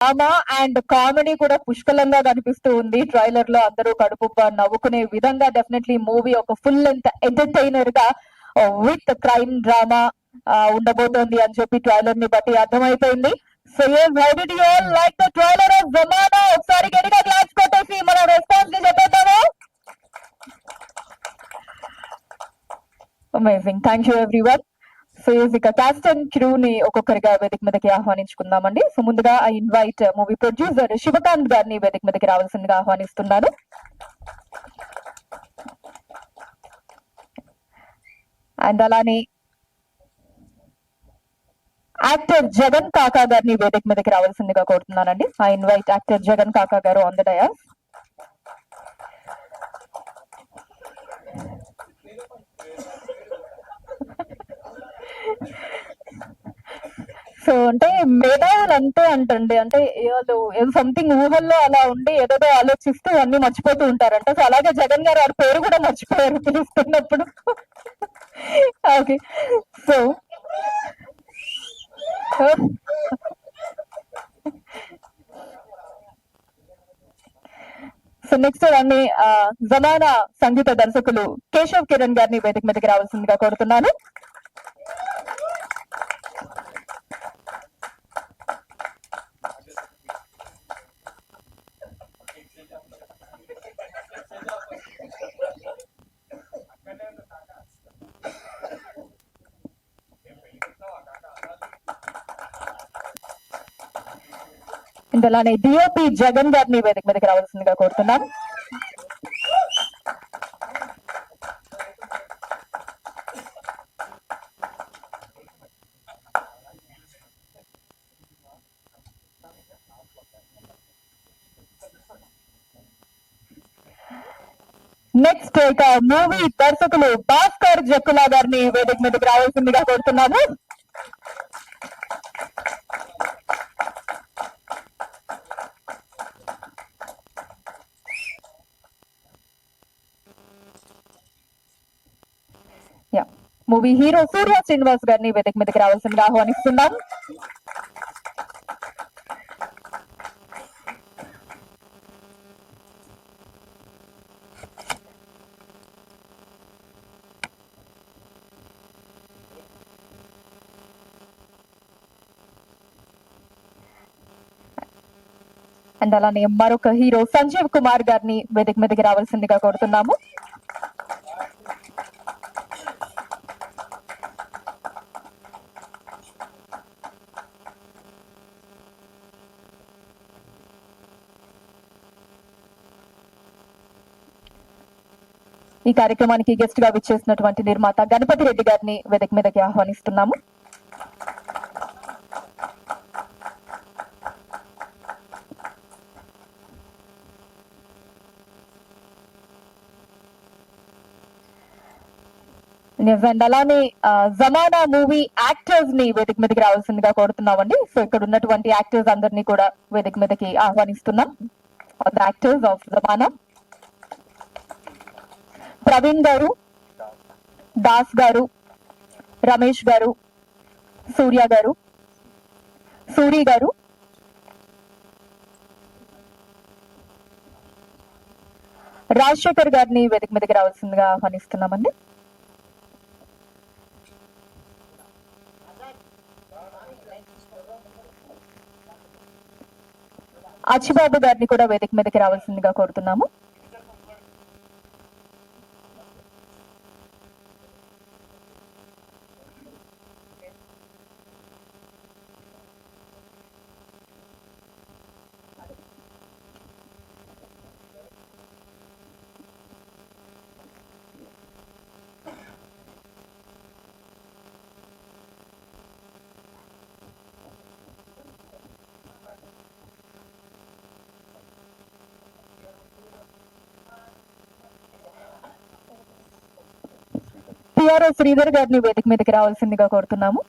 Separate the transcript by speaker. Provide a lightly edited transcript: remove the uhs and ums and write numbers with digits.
Speaker 1: Drama and comedy కూడా పుష్కలంగా కనిపిస్తూ ఉంది ట్రైలర్ లో. అందరూ కడుపుబ్బ నవ్వుకునే విధంగా డెఫినెట్లీ మూవీ ఒక ఫుల్ లెంత్ ఎంటర్టైనర్ గా విత్ క్రైమ్ డ్రామా ఉండబోతోంది అని చెప్పి ట్రైలర్ ని బట్టి అర్థమైపోయింది. So how did you all like the trailer of Zamana? ఒకసారి గట్టిగా క్లాప్స్ కొట్టేసి మన రెస్పాన్స్ ని చెప్పేద్దాము. Amazing, thank you everyone. So ఇక కాస్ట్ అండ్ క్రూ ని ఒక్కొక్కరిగా వేదిక మీదకి ఆహ్వానించుకుందామండి. సో ముందుగా I invite movie producer Shivakanth గారిని వేదిక మీదకి రావాల్సిందిగా ఆహ్వానిస్తున్నాను. అండ్ అలానే యాక్టర్ జగన్ కాకా గారిని వేదిక మీదకి రావాల్సిందిగా కోరుతున్నానండి. ఐ ఇన్వైట్ యాక్టర్ జగన్ కాకా గారు ఆన్ ద డయాస్. సో అంటే మేధావులు అంతే అంటండి, అంటే ఏదో సంథింగ్ ఊహల్లో అలా ఉండి ఏదేదో ఆలోచిస్తూ అన్ని మర్చిపోతూ ఉంటారంట. సో అలాగే జగన్ గారు వారి పేరు కూడా మర్చిపోయారు పిలుస్తున్నప్పుడు. ఓకే, సో సో నెక్స్ట్ అన్ని జమానా సంగీత దర్శకులు కేశవ్ కిరణ్ గారిని వేదిక మీదకి రావాల్సిందిగా కోరుతున్నాను. అలానే డిఓపి జగన్ గారిని వేదిక మీదకి రావాల్సిందిగా కోరుతున్నాం. నెక్స్ట్ ఇక మూవీ దర్శకులు భాస్కర్ జక్కులా గారిని వేదిక మీదకి రావాల్సిందిగా కోరుతున్నాము. మూవీ హీరో సూర్య శ్రీనివాస్ గారిని వేదిక మీదకి రావాల్సిందిగా ఆహ్వానిస్తున్నాం. అండ్ అలానే మరొక హీరో సంజీవ్ కుమార్ గారిని వేదిక మీదకి రావాల్సిందిగా కోరుతున్నాము. ఈ కార్యక్రమానికి గెస్ట్ గా విచ్చేసినటువంటి నిర్మాత గణపతి రెడ్డి గారిని వేదిక మీదకి ఆహ్వానిస్తున్నాము. అలానే జమానా మూవీ యాక్టర్స్ ని వేదిక మీదకి రావాల్సిందిగా కోరుతున్నామండి. సో ఇక్కడ ఉన్నటువంటి యాక్టర్స్ అందరినీ కూడా వేదిక మీదకి ఆహ్వానిస్తున్నాం. యాక్టర్స్ ఆఫ్ జమానా ప్రవీణ్ గారు, దాస్ గారు, రమేష్ గారు, సూర్య గారు, సూరి గారు, రాజశేఖర్ గారిని వేదిక మీదకి రావాల్సిందిగా ఆహ్వానిస్తున్నామండి. అచ్చిబాబు గారిని కూడా వేదిక మీదకి రావాల్సిందిగా కోరుతున్నాము. పిఆర్ఓ శ్రీధర్ గారిని వేదిక మీదకి రావాల్సిందిగా కోరుతున్నాము.